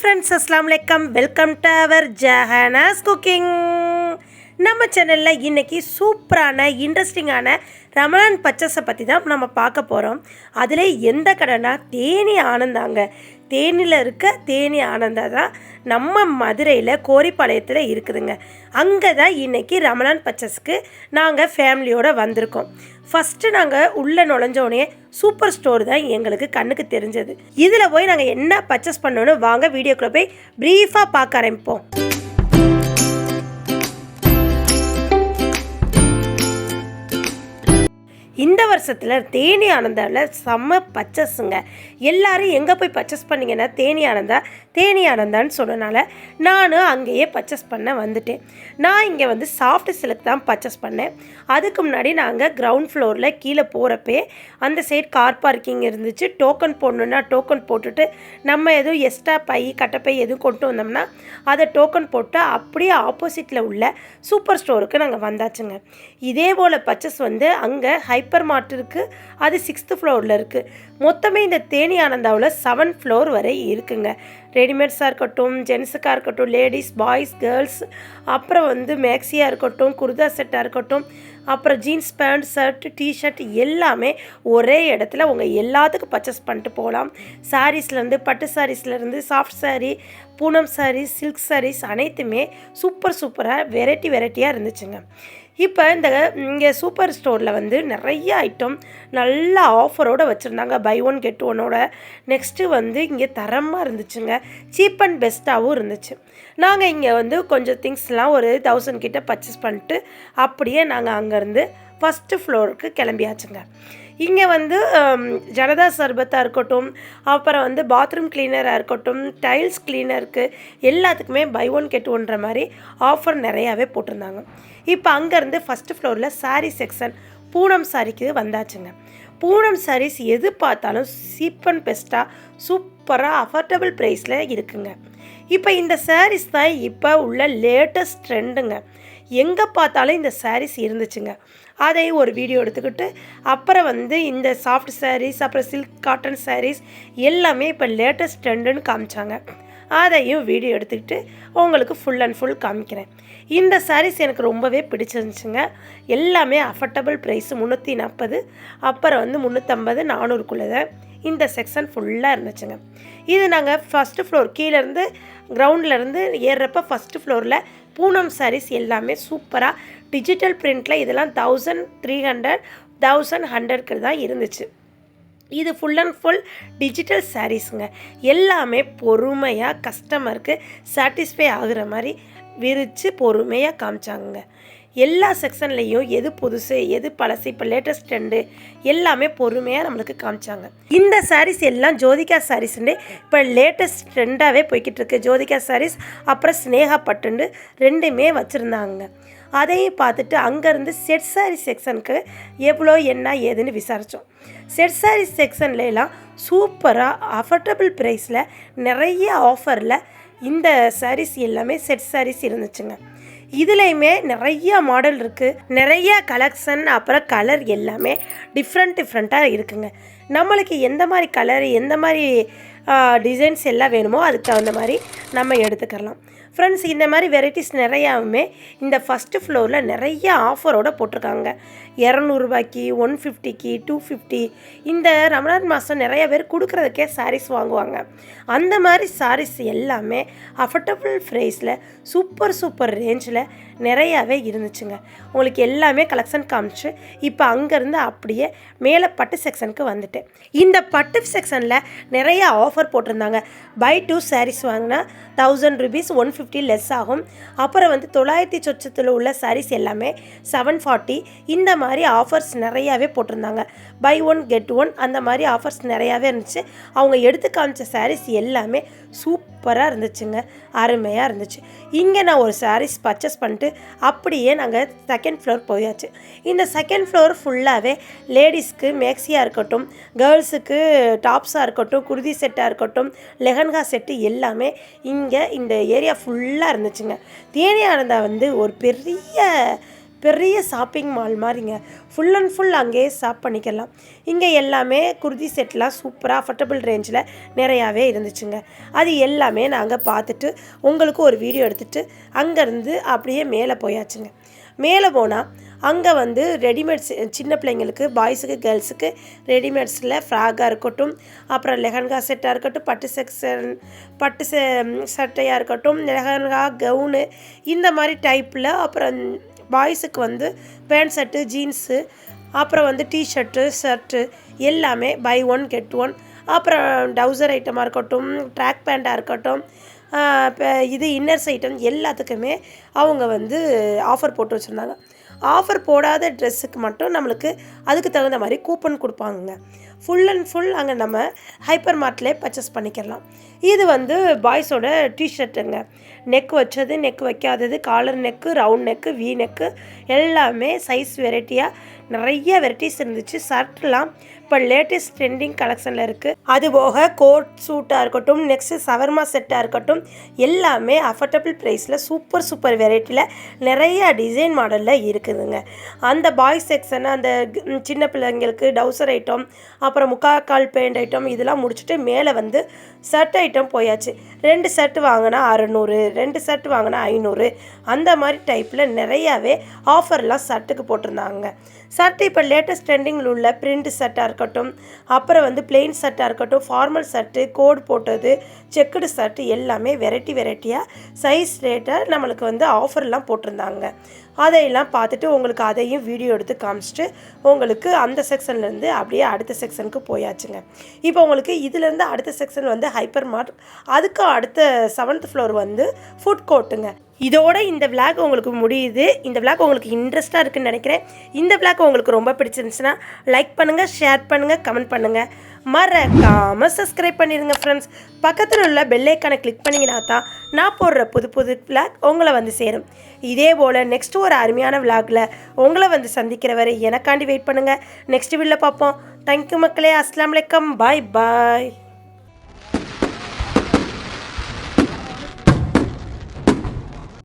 Friends, அஸ்ஸலாமு அலைக்கும். Welcome to our Jahana's cooking. நம்ம சேனலில் இன்றைக்கி சூப்பரான இன்ட்ரெஸ்டிங்கான ரமலான் பர்ச்சேஸை பற்றி தான் நம்ம பார்க்க போகிறோம். அதில் எந்த கடைனா தேனி ஆனந்தாங்க. தேனியில் இருக்க தேனி ஆனந்தா தான் நம்ம மதுரையில் கோரிப்பாளையத்தில் இருக்குதுங்க. அங்கே தான் இன்றைக்கி ரமலான் பர்ச்சேஸ்க்கு நாங்கள் ஃபேமிலியோடு வந்திருக்கோம். ஃபஸ்ட்டு நாங்கள் உள்ளே நுழைஞ்சோடனே சூப்பர் ஸ்டோர் தான் எங்களுக்கு கண்ணுக்கு தெரிஞ்சது. இதில் போய் நாங்கள் என்ன பர்ச்சேஸ் பண்ணோன்னு வாங்க வீடியோக்குள்ளே போய் ப்ரீஃபாக பார்க்க ஆரம்பிப்போம். இந்த வருஷத்தில் தேனி ஆனந்தாவில் செம்ம பர்ச்சேஸுங்க. எல்லோரும் எங்கே போய் பர்ச்சேஸ் பண்ணிங்கன்னா தேனி ஆனந்தான்னு சொன்னனால நானும் அங்கேயே பர்ச்சேஸ் பண்ண வந்துட்டேன். நான் இங்கே வந்து சாஃப்ட் சில்க் தான் பர்ச்சேஸ் பண்ணேன். அதுக்கு முன்னாடி நாங்கள் கிரவுண்ட் ஃப்ளோரில் கீழே போகிறப்பே அந்த சைட் கார் பார்க்கிங் இருந்துச்சு. டோக்கன் போடணுன்னா டோக்கன் போட்டுட்டு நம்ம எதுவும் எக்ஸ்ட்ரா கட்டப்பை எதுவும் கொண்டு வந்தோம்னா அதை டோக்கன் போட்டு அப்படியே ஆப்போசிட்டில் உள்ள சூப்பர் ஸ்டோருக்கு நாங்கள் வந்தாச்சுங்க. இதே போல் பர்ச்சேஸ் வந்து அங்கே ஹைப்பர் மார்ட் இருக்குது. அது 6th ஃப்ளோரில் இருக்குது. மொத்தமே இந்த தேனி ஆனந்தாவில் 7 ஃப்ளோர் வரை இருக்குங்க. ரெடிமேட்ஸாக இருக்கட்டும், ஜென்ஸுக்காக இருக்கட்டும், லேடிஸ், பாய்ஸ், கேர்ள்ஸ், அப்புறம் வந்து மேக்ஸியாக இருக்கட்டும், குர்தா செட்டாக இருக்கட்டும், அப்புறம் ஜீன்ஸ் பேண்ட், ஷர்ட், டிஷர்ட் எல்லாமே ஒரே இடத்துல உங்கள் எல்லாத்துக்கும் பர்ச்சேஸ் பண்ணிட்டு போகலாம். சாரீஸ்லேருந்து, பட்டு சாரீஸ்லேருந்து, சாஃப்ட் சாரீ, பூனம் சாரீஸ், சில்க் சாரீஸ் அனைத்துமே சூப்பராக வெரைட்டியாக இருந்துச்சுங்க. இப்போ இங்கே சூப்பர் ஸ்டோரில் வந்து நிறைய ஐட்டம் நல்ல ஆஃபரோடு வச்சுருந்தாங்க. பை ஒன் கெட் ஒன்னோட. நெக்ஸ்ட்டு வந்து இங்கே தரமாக இருந்துச்சுங்க. சீப் அண்ட் பெஸ்ட்டாகவும் இருந்துச்சு. நாங்கள் இங்கே வந்து கொஞ்சம் திங்ஸ்லாம் ஒரு 1000 கிட்ட பர்ச்சேஸ் பண்ணிட்டு அப்படியே நாங்கள் அங்கேருந்து ஃபஸ்ட்டு ஃப்ளோருக்கு கிளம்பியாச்சுங்க. இங்கே வந்து ஜனதா சர்பத்தாக இருக்கட்டும், அப்புறம் வந்து பாத்ரூம் கிளீனராக இருக்கட்டும், டைல்ஸ் கிளீனருக்கு எல்லாத்துக்குமே பை ஒன் கெட் ஒன்ற மாதிரி ஆஃபர் நிறையாவே போட்டிருந்தாங்க. இப்போ அங்கேருந்து ஃபஸ்ட்டு ஃப்ளோரில் சாரீ செக்ஷன் பூனம் சாரிக்கு வந்தாச்சுங்க. பூனம் சாரீஸ் எது பார்த்தாலும் சீப் அண்ட் பெஸ்ட்டாக சூப்பராக அஃபோர்டபுள் ப்ரைஸில் இருக்குங்க. இப்போ இந்த சாரீஸ் தான் இப்போ உள்ள லேட்டஸ்ட் ட்ரெண்டுங்க. எங்கே பார்த்தாலும் இந்த சாரீஸ் இருந்துச்சுங்க. அதை ஒரு வீடியோ எடுத்துக்கிட்டு அப்புறம் வந்து இந்த சாஃப்ட் சாரீஸ், அப்புறம் சில்க் காட்டன் சாரீஸ் எல்லாமே இப்போ லேட்டஸ்ட் ட்ரெண்டுன்னு காமிச்சாங்க. அதையும் வீடியோ எடுத்துக்கிட்டு உங்களுக்கு ஃபுல் அண்ட் ஃபுல் காமிக்கிறேன். இந்த சாரீஸ் எனக்கு ரொம்பவே பிடிச்சிருந்துச்சுங்க. எல்லாமே அஃபோர்டபுள் ப்ரைஸு 340, அப்புறம் வந்து 350, 400க்குள்ளே இந்த செக்ஷன் ஃபுல்லாக இருந்துச்சுங்க. இது நாங்கள் ஃபஸ்ட்டு ஃப்ளோர் கீழேருந்து கிரவுண்ட்லேருந்து ஏறுறப்ப ஃபஸ்ட்டு ஃப்ளோரில் பூனம் சாரீஸ் எல்லாமே சூப்பராக டிஜிட்டல் பிரிண்டில் இதெல்லாம் 1300, 1100க்கு தான் இருந்துச்சு. இது ஃபுல் அண்ட் ஃபுல் டிஜிட்டல் சாரீஸுங்க. எல்லாமே பொறுமையாக கஸ்டமருக்கு சாட்டிஸ்ஃபை ஆகுற மாதிரி விரித்து பொறுமையாக காமிச்சாங்க. எல்லா செக்ஷன்லேயும் எது புதுசு எது பழசு இப்போ லேட்டஸ்ட் ட்ரெண்டு எல்லாமே பொறுமையாக நம்மளுக்கு காமிச்சாங்க. இந்த சாரீஸ் எல்லாம் ஜோதிகா சாரீஸ்ன்னு இப்போ லேட்டஸ்ட் ட்ரெண்டாகவே போய்கிட்டு இருக்கு. ஜோதிகா சாரீஸ் அப்புறம் ஸ்னேகா பட்டுண்டு ரெண்டுமே வச்சுருந்தாங்க. அதையும் பார்த்துட்டு அங்கேருந்து செட் சாரீ செக்ஷனுக்கு எவ்வளோ என்ன ஏதுன்னு விசாரித்தோம். செட் சாரீ செக்ஷன்லாம் சூப்பராக அஃபோர்டபுள் ப்ரைஸில் நிறைய ஆஃபரில் இந்த சாரீஸ் எல்லாமே செட் சாரீஸ் இருந்துச்சுங்க. இதுலேயுமே நிறையா மாடல் இருக்குது, நிறையா கலெக்ஷன், அப்புறம் கலர் எல்லாமே டிஃப்ரெண்ட்டாக இருக்குங்க. நம்மளுக்கு எந்த மாதிரி கலர் எந்த மாதிரி டிசைன்ஸ் எல்லாம் வேணுமோ அதுக்கு தகுந்த மாதிரி நம்ம எடுத்துக்கலாம். ஃப்ரெண்ட்ஸ், இந்த மாதிரி வெரைட்டிஸ் நிறையாவுமே இந்த ஃபஸ்ட்டு ஃப்ளோரில் நிறைய ஆஃபரோடு போட்டிருக்காங்க. 200 150, 250. இந்த ரமலான் மாதம் நிறைய பேர் கொடுக்குறதுக்கே சாரீஸ் வாங்குவாங்க. அந்த மாதிரி சாரீஸ் எல்லாமே அஃபோர்டபுள் ப்ரைஸில் சூப்பர் ரேஞ்சில் நிறையாவே இருந்துச்சுங்க. உங்களுக்கு எல்லாமே கலெக்ஷன் காமிச்சு இப்போ அங்கேருந்து அப்படியே மேலே பட்டு செக்ஷனுக்கு வந்துட்டேன். இந்த பட்டு செக்ஷனில் நிறைய ஆஃபர் போட்டிருந்தாங்க. பை 2 சாரீஸ் வாங்கினா 1000 rupees 150 லெஸ் ஆகும். அப்புறம் வந்து 900 சொச்சத்தில் உள்ள சாரீஸ் எல்லாமே 740. இந்த மாதிரி ஆஃபர்ஸ் நிறையாவே போட்டிருந்தாங்க. பை ஒன் கெட் ஒன் அந்த மாதிரி ஆஃபர்ஸ் நிறையாவே இருந்துச்சு. அவங்க எடுத்து காமிச்ச சாரீஸ் எல்லாமே சூப்பராக இருந்துச்சுங்க. அருமையாக இருந்துச்சு. இங்கே நான் ஒரு சாரீஸ் பர்ச்சேஸ் பண்ணிட்டு அப்படியே நாங்கள் செகண்ட் ஃப்ளோர் போயாச்சு. இந்த செகண்ட் ஃப்ளோர் ஃபுல்லாகவே லேடிஸ்க்கு மேக்ஸியாக இருக்கட்டும், கேர்ள்ஸுக்கு டாப்ஸாக இருக்கட்டும், குர்தி செட்டாக இருக்கட்டும், லெஹங்கா செட்டு எல்லாமே இங்கே இந்த ஏரியா ஃபுல்லாக இருந்துச்சுங்க. தேனி ஆனந்தா வந்து ஒரு பெரிய ஷாப்பிங் மால் மாதிரிங்க. ஃபுல் அண்ட் ஃபுல் அங்கேயே ஷாப் பண்ணிக்கலாம். இங்கே எல்லாமே குர்தி செட்லாம் சூப்பராக அஃபர்டபுள் ரேஞ்சில் நிறையாவே இருந்துச்சுங்க. அது எல்லாமே நாங்கள் பார்த்துட்டு உங்களுக்கு ஒரு வீடியோ எடுத்துகிட்டு அங்கேருந்து அப்படியே மேலே போயாச்சுங்க. மேலே போனால் அங்கே வந்து ரெடிமேட்ஸ் சின்ன பிள்ளைங்களுக்கு பாய்ஸுக்கு கேர்ள்ஸுக்கு ரெடிமேட்ஸில் ஃப்ராகாக இருக்கட்டும், அப்புறம் லெஹங்கா செட்டாக இருக்கட்டும், பட்டு சட்டையாக இருக்கட்டும், லெஹங்கா கவுனு இந்த மாதிரி டைப்பில், அப்புறம் பாய்ஸுக்கு வந்து பேண்ட் ஷர்ட்டு ஜீன்ஸு, அப்புறம் வந்து டிஷர்ட்டு ஷர்ட்டு எல்லாமே பை ஒன் கெட் ஒன், அப்புறம் டவுசர் ஐட்டமாக இருக்கட்டும், ட்ராக் பேண்ட்டாக இருக்கட்டும், இப்போ இது இன்னர்ஸ் ஐட்டம் எல்லாத்துக்குமே அவங்க வந்து ஆஃபர் போட்டு வச்சுருந்தாங்க. ஆஃபர் போடாத ட்ரெஸ்ஸுக்கு மட்டும் நம்மளுக்கு அதுக்கு தகுந்த மாதிரி கூப்பன் கொடுப்பாங்க. ஃபுல் அண்ட் ஃபுல் அங்கே நம்ம ஹைப்பர் மார்ட்லேயே பர்ச்சேஸ் பண்ணிக்கலாம். இது வந்து பாய்ஸோட டிஷர்ட்டுங்க. நெக் வச்சது, நெக் வைக்காதது, collar neck, round neck, V neck எல்லாமே சைஸ் வெரைட்டியாக நிறைய வெரைட்டிஸ் இருந்துச்சு. ஷர்ட்லாம் இப்போ லேட்டஸ்ட் ட்ரெண்டிங் கலெக்ஷனில் இருக்குது. அதுபோக கோட் சூட்டாக இருக்கட்டும், நெக்ஸ்ட்டு சவர்மா செட்டாக இருக்கட்டும் எல்லாமே அஃபர்டபுள் ப்ரைஸில் சூப்பர் வெரைட்டியில் நிறைய டிசைன் மாடலில் இருக்குதுங்க. அந்த பாய்ஸ் செக்ஷன், அந்த சின்ன பிள்ளைங்களுக்கு டவுசர் ஐட்டம், அப்புறம் முக்காக்கால் பேண்ட் ஐட்டம் இதெல்லாம் முடிச்சுட்டு மேலே வந்து ஷர்ட் ஐட்டம் போயாச்சு. 2 ஷர்ட் வாங்கினா 600, 2 ஷர்ட் வாங்கினா 500 அந்த மாதிரி டைப்பில் நிறையாவே ஆஃபர்லாம் ஷர்ட்டுக்கு போட்டிருந்தாங்க. ஷர்ட் இப்போ லேட்டஸ்ட் ட்ரெண்டிங்கில் உள்ள பிரிண்ட் ஷர்ட்டாக இருக்கட்டும், அப்புறம் வந்து பிளெயின் ஷர்ட்டாக இருக்கட்டும், ஃபார்மல் ஷர்ட்டு, கோட் போட்டது, செக்குடு ஷர்ட்டு எல்லாமே வெரைட்டியாக சைஸ் ரேட்டாக நம்மளுக்கு வந்து ஆஃபர்லாம் போட்டிருந்தாங்க. அதையெல்லாம் பார்த்துட்டு உங்களுக்கு அதையும் வீடியோ எடுத்து காமிச்சிட்டு உங்களுக்கு அந்த செக்ஷன்லேருந்து அப்படியே அடுத்த செக்ஷனுக்கு போயாச்சுங்க. இப்போ உங்களுக்கு இதுலேருந்து அடுத்த செக்ஷன் வந்து ஹைப்பர் மார்ட், அதுக்கு அடுத்த 7th ஃப்ளோர் வந்து ஃபுட் கோர்ட்டுங்க. இதோட இந்த விளாக் உங்களுக்கு முடியுது. இந்த விளாக் உங்களுக்கு இன்ட்ரெஸ்ட்டாக இருக்குதுன்னு நினைக்கிறேன். இந்த விளாக் உங்களுக்கு ரொம்ப பிடிச்சிருந்துச்சுன்னா லைக் பண்ணுங்கள், ஷேர் பண்ணுங்கள், கமெண்ட் பண்ணுங்கள், மறக்காமல் சப்ஸ்கிரைப் பண்ணிடுங்க ஃப்ரெண்ட்ஸ். பக்கத்தில் உள்ள பெல் ஐக்கானை கிளிக் பண்ணிங்கன்னா தான் நான் போடுற புது விளாக் உங்களை வந்து சேரும். இதே போல் நெக்ஸ்ட் ஒரு அருமையான விளாகில் உங்களை வந்து சந்திக்கிற வரை எனக்காண்டி வெயிட் பண்ணுங்கள். நெக்ஸ்ட் வீடியோவில் பார்ப்போம். தேங்க்யூ மக்களே. அஸ்ஸலாமு அலைக்கும். பாய்.